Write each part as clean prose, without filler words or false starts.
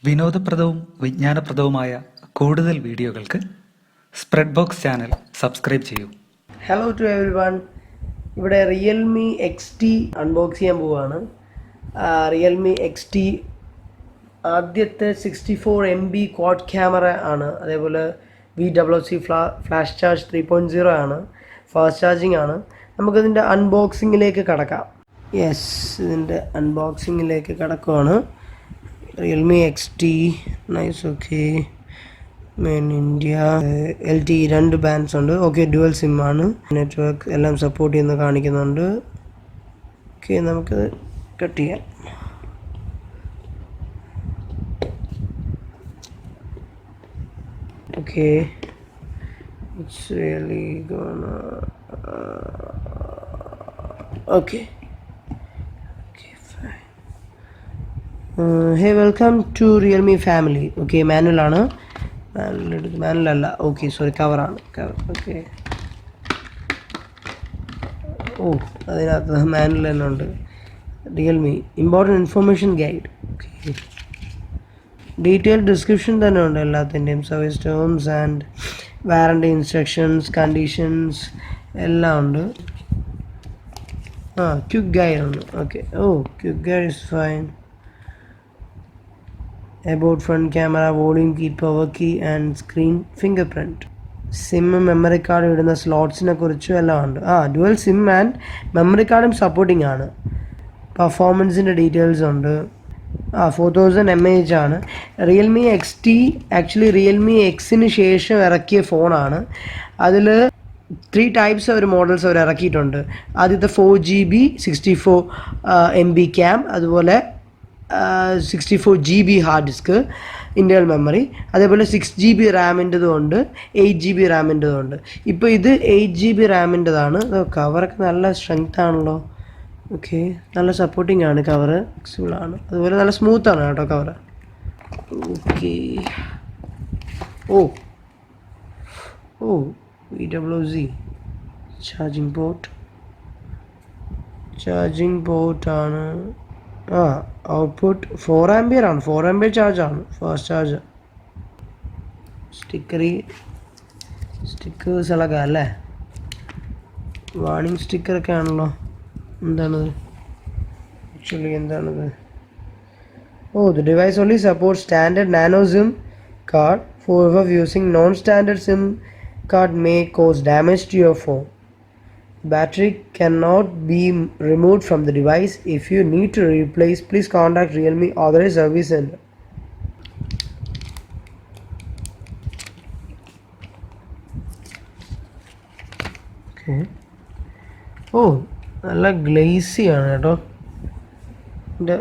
വിനോദപ്രദവും വിജ്ഞാനപ്രദവുമായ കൂടുതൽ വീഡിയോകൾക്ക് സ്പ്രെഡ് ബോക്സ് ചാനൽ സബ്സ്ക്രൈബ് ചെയ്യൂ. Hello to everyone. ഇവിടെ റിയൽമി XT അൺബോക്സ് ചെയ്യാൻ പോവുകയാണ്. റിയൽമി XT ആദ്യത്തെ 64 MB ക്വാഡ് ക്യാമറ ആണ്. അതേപോലെ VWC ഫ്ലാഷ് ചാർജ് 3.0 ആണ്. ഫാസ്റ്റ് ചാർജിങ് ആണ്. നമുക്കിതിൻ്റെ അൺബോക്സിങ്ങിലേക്ക് കടക്കാം. യെസ്, ഇതിൻ്റെ അൺബോക്സിങ്ങിലേക്ക് കടക്കുവാണ്. Realme XT nice. Okay, main India LTE 2 bands ഉണ്ട്. ഓക്കെ, ഡ്യുവൽ സിം ആണ്. നെറ്റ്വർക്ക് എല്ലാം സപ്പോർട്ട് ചെയ്യുന്ന കാണിക്കുന്നുണ്ട്. ഓക്കെ, നമുക്ക് കട്ട് ചെയ്യാം. Okay, it's really gonna. Okay, hey welcome to Realme family. Okay, മാനുവലാണ്. മാനുവൽ അല്ല, ഓക്കെ സോറി, കവറാണ്. കവർ. ഓക്കെ, ഓ അതിനകത്ത് മാനുവൽ തന്നെ ഉണ്ട്. Realme important information guide. Okay, detail description തന്നെ ഉണ്ട് എല്ലാത്തിൻ്റെയും. Service terms and warranty, conditions എല്ലാം ഉണ്ട്. ക്വിക്ക് ഗൈഡ് ഉണ്ട്. Okay, oh quick guide is fine. About front camera, volume key, power key and screen fingerprint. SIM memory card ഇടുന്ന സ്ലോട്ട്സിനെ കുറിച്ചും എല്ലാം ഉണ്ട്. ഡുവൽ സിം ആൻഡ് മെമ്മറി കാർഡും സപ്പോർട്ടിംഗ് ആണ്. പെർഫോമൻസിൻ്റെ details ഉണ്ട്. 4000 mAh ആണ്. റിയൽമി XT ആക്ച്വലി റിയൽമി എക്സിന് ശേഷം ഇറക്കിയ ഫോണാണ്. അതിൽ 3 ടൈപ്സ് അവർ മോഡൽസ് അവർ ഇറക്കിയിട്ടുണ്ട്. ആദ്യത്തെ 4GB 64 MB ക്യാം, അതുപോലെ 64 GB hard disk internal memory, അതേപോലെ 6GB റാമിൻ്റെതും ഉണ്ട്, 8GB റാമിൻ്റെതും ഉണ്ട്. ഇപ്പോൾ ഇത് 8GB റാമിൻ്റെതാണ്. കവറൊക്കെ നല്ല സ്ട്രെങ്ത് ആണല്ലോ. ഓക്കെ, നല്ല സപ്പോർട്ടിംഗ് ആണ്. കവറ് ഫ്ലെക്സിബിളാണ്, അതുപോലെ നല്ല സ്മൂത്താണ് കേട്ടോ cover. Okay, oh VWC charging പോർട്ടാണ്. ഔട്ട്പുട്ട് 4 ആമ്പിയർ ആണ്. 4 ആമ്പിയർ ചാർജാണ്, ഫാസ്റ്റ് ചാർജ്. സ്റ്റിക്കേഴ്സുകളൊക്കെ അല്ലേ, വാർണിംഗ് സ്റ്റിക്കറൊക്കെ ആണല്ലോ. എന്താണിത് ആക്ച്വലി? എന്താണിത്? The device only support standard nano SIM card. For using non standard SIM card may cause damage to your phone. Battery cannot be removed from the device. If you need to replace, please contact Realme authorized service center. Okay. നല്ല glazy ആണ് കേട്ടോ. ഇതിൻ്റെ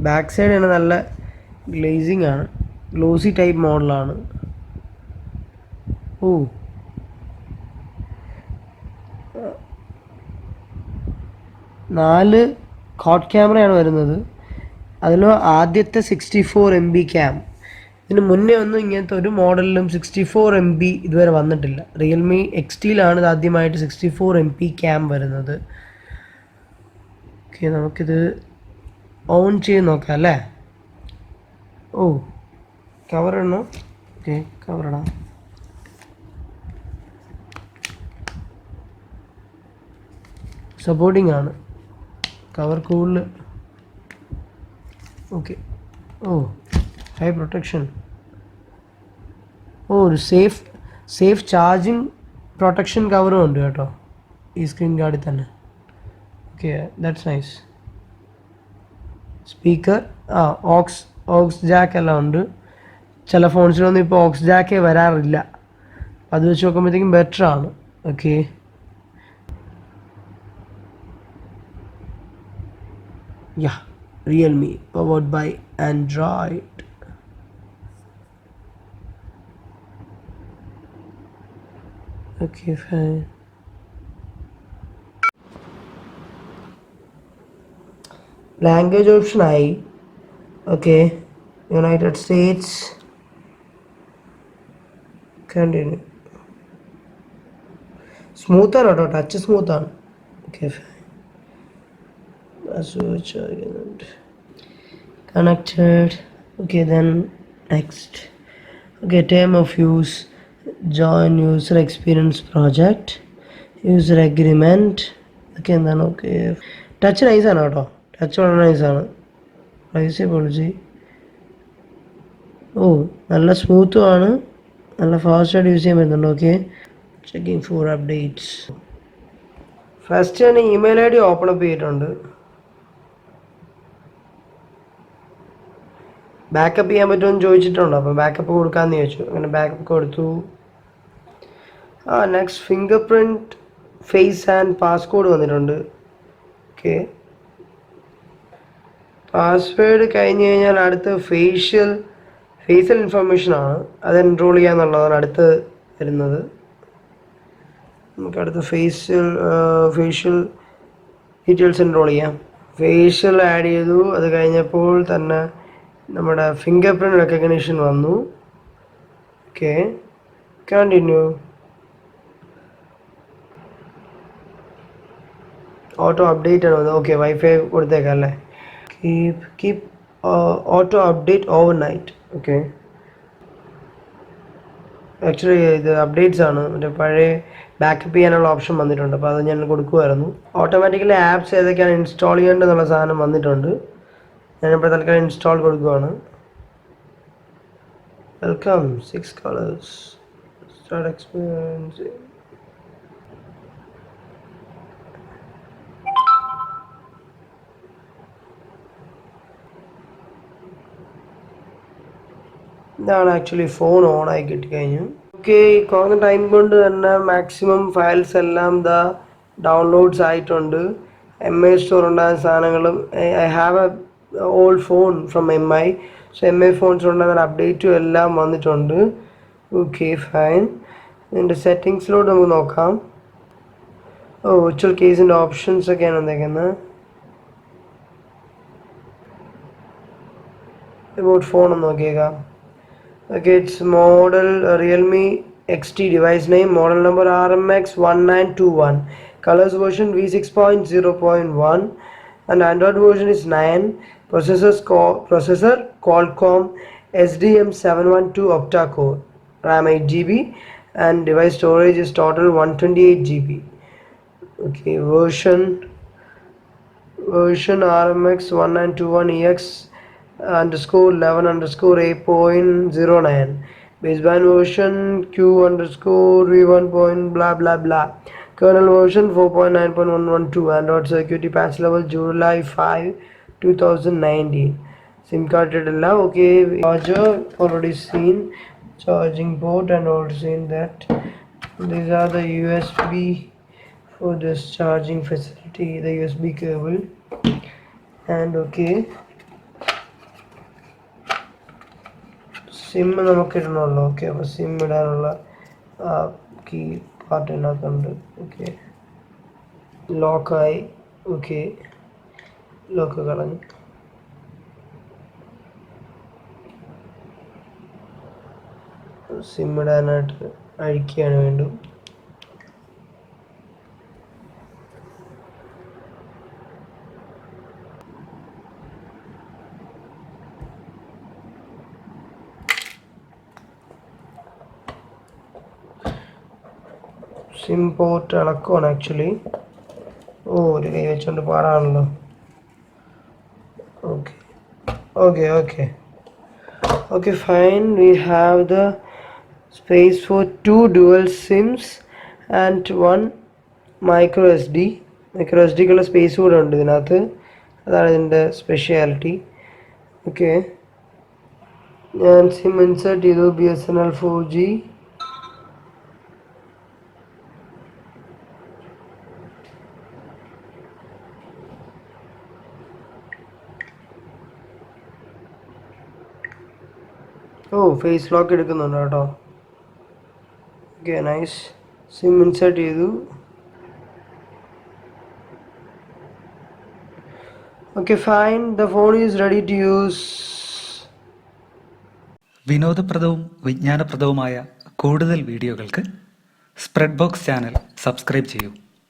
back side ആണ് നല്ല glazing ആണ്. Glossy type മോഡലാണ്. 4 quad ക്യാമറയാണ് വരുന്നത്. അതിൽ ആദ്യത്തെ 64 MB ക്യാം. ഇതിന് മുന്നേ ഒന്നും ഇങ്ങനത്തെ ഒരു മോഡലിലും 64 MB ഇതുവരെ വന്നിട്ടില്ല. റിയൽമി XTയിലാണ് ഇത് ആദ്യമായിട്ട് 64 MP ക്യാം വരുന്നത്. ഓക്കെ, നമുക്കിത് ഓൺ ചെയ്ത് നോക്കാം അല്ലേ. കവർ ഇടണോ? ഓക്കെ, കവർ ഇടാം. സപ്പോർട്ടിംഗ് ആണ് കവർ. കൂടുതൽ ഓക്കെ. High protection. ഒരു സേഫ് ചാർജിങ് പ്രൊട്ടക്ഷൻ കവറും ഉണ്ട് കേട്ടോ ഈ സ്ക്രീൻ ഗാർഡിൽ തന്നെ. Okay, that's nice. Speaker, aux jack എല്ലാം ഉണ്ട്. ചില ഫോൺസിലൊന്നും ഇപ്പോൾ ഓക്സ് ജാക്കേ വരാറില്ല. അത് വെച്ച് നോക്കുമ്പോഴത്തേക്കും ബെറ്റർ ആണ്. Okay, Realme powered by Android. Okay, fine. Language option I. Okay, United States. Continue. Smooth or touch smooth on. Okay, fine. Switch connected. Okay, then next. Okay, term of use. Join user experience project. User agreement. Okay, then okay. Touch nice ആണ് കേട്ടോ. Touch വളരെ നൈസാണ്. Privacy policy. ഓ നല്ല സ്മൂത്തും ആണ്. നല്ല ഫാസ്റ്റായിട്ട് use ചെയ്യാൻ പറ്റുന്നുണ്ട്. Okay, checking for updates. First ഞാൻ ഇമെയിൽ ഐ ഡി ഓപ്പൺ അപ്പ് ചെയ്തിട്ടുണ്ട്. ബാക്കപ്പ് ചെയ്യാൻ പറ്റുമെന്ന് ചോദിച്ചിട്ടുണ്ട്. അപ്പോൾ ബാക്കപ്പ് കൊടുക്കാമെന്ന് ചോദിച്ചു. അങ്ങനെ ബാക്കപ്പ് കൊടുത്തു. Next fingerprint, face and passcode വന്നിട്ടുണ്ട്. ഓക്കെ, പാസ്വേഡ് കഴിഞ്ഞ് കഴിഞ്ഞാൽ അടുത്ത് ഫേഷ്യൽ ഇൻഫർമേഷനാണ്. അത് എൻറോൾ ചെയ്യാന്നുള്ളതാണ് അടുത്ത് വരുന്നത്. നമുക്ക് അടുത്ത് ഫേഷ്യൽ ഡീറ്റെയിൽസ് എൻറോൾ ചെയ്യാം. ഫേഷ്യൽ ആഡ് ചെയ്തു. അത് കഴിഞ്ഞപ്പോൾ തന്നെ നമ്മുടെ ഫിംഗർ പ്രിൻറ്റ് റെക്കഗ്നിഷൻ വന്നു. Okay, continue. ഓട്ടോ അപ്ഡേറ്റ് ആണ്. ഓക്കെ, വൈഫൈ കൊടുത്തേക്കാം അല്ലേ. Keep auto update over night. Okay, actually ഇത് അപ്ഡേറ്റ്സ് ആണ്. മറ്റേ പഴയ ബാക്കപ്പ് ചെയ്യാനുള്ള ഓപ്ഷൻ വന്നിട്ടുണ്ട്. അപ്പോൾ അത് ഞാൻ കൊടുക്കുമായിരുന്നു. ഓട്ടോമാറ്റിക്കലി ആപ്സ് ഏതൊക്കെയാണ് ഇൻസ്റ്റാൾ ചെയ്യേണ്ടതെന്നുള്ള സാധനം വന്നിട്ടുണ്ട്. ഞാനിപ്പോൾ തൽക്കാലം ഇൻസ്റ്റാൾ കൊടുക്കുകയാണ്. Welcome 6 colors. Start experience. ഇതാണ് ആക്ച്വലി ഫോൺ ഓൺ ആയി കിട്ടിക്കഴിഞ്ഞു. ഓക്കെ, കുറഞ്ഞ ടൈം കൊണ്ട് തന്നെ മാക്സിമം ഫയൽസ് എല്ലാം ഡൗൺലോഡ്സ് ആയിട്ടുണ്ട്. MI സ്റ്റോർ ഉണ്ടാകുന്ന സാധനങ്ങളും I have A old phone from MI. So MI phones ഉണ്ടാകുന്ന അപ്ഡേറ്റും എല്ലാം വന്നിട്ടുണ്ട്. Okay, fine. ഇതിൻ്റെ സെറ്റിങ്സിലോട്ട് നമുക്ക് നോക്കാം. വിർച്വൽ കേസിൻ്റെ ഓപ്ഷൻസ് ഒക്കെയാണ് വന്നേക്കുന്നത്. അബൌട്ട് ഫോൺ ഒന്ന് നോക്കിയേക്കാം. Okay, it's model Realme XT, device name model number RMX1921, colors version V6.0.1 and Android version is 9. Processor Qualcomm SDM712 octa-core, RAM 8GB and device storage is total 128GB. Okay, version RMX1921EX _11_8.09, baseband version Q_V1. Blah blah blah. Kernel version 4.9.112. Android security patch level July 5, 2019. SIM card illa. Okay, charger already seen. Charging port and already seen that. These are the USB for this charging facility. The USB cable and okay. SIM നമുക്ക് ഇടണമല്ലോ. Okay, അപ്പോൾ SIM ഇടാനുള്ള key part ഇതിനകത്തുണ്ട്. Okay, ലോക്കായി. Okay, lock കളഞ്ഞു. SIM ഇടാനായിട്ട് അഴിക്കുകയാണ് വീണ്ടും. സിം പോർട്ട് ഇളക്കുവാണ് ആക്ച്വലി. ഒരു കൈ വെച്ചുകൊണ്ട് പാടാണല്ലോ. Okay, fine. We have the space for 2 dual sims and 1 micro SD. Micro SD ക്കുള്ള സ്പേസ് കൂടെ ഉണ്ട് ഇതിനകത്ത്. അതാണ് ഇതിൻ്റെ സ്പെഷ്യാലിറ്റി. ഓക്കെ, ഞാൻ സിം ഇൻസേർട്ട് ചെയ്തു. BSNL 4G. ഫേസ് ലോക്ക് എടുക്കുന്നുണ്ട് കേട്ടോ. Okay, nice. സിം ഇൻസേർട്ട് ചെയ്തു. Okay, fine. The phone is ready to use. വിനോദപ്രദവും വിജ്ഞാനപ്രദവുമായ കൂടുതൽ വീഡിയോകൾക്ക് സ്പ്രെഡ് ബോക്സ് ചാനൽ സബ്സ്ക്രൈബ് ചെയ്യൂ.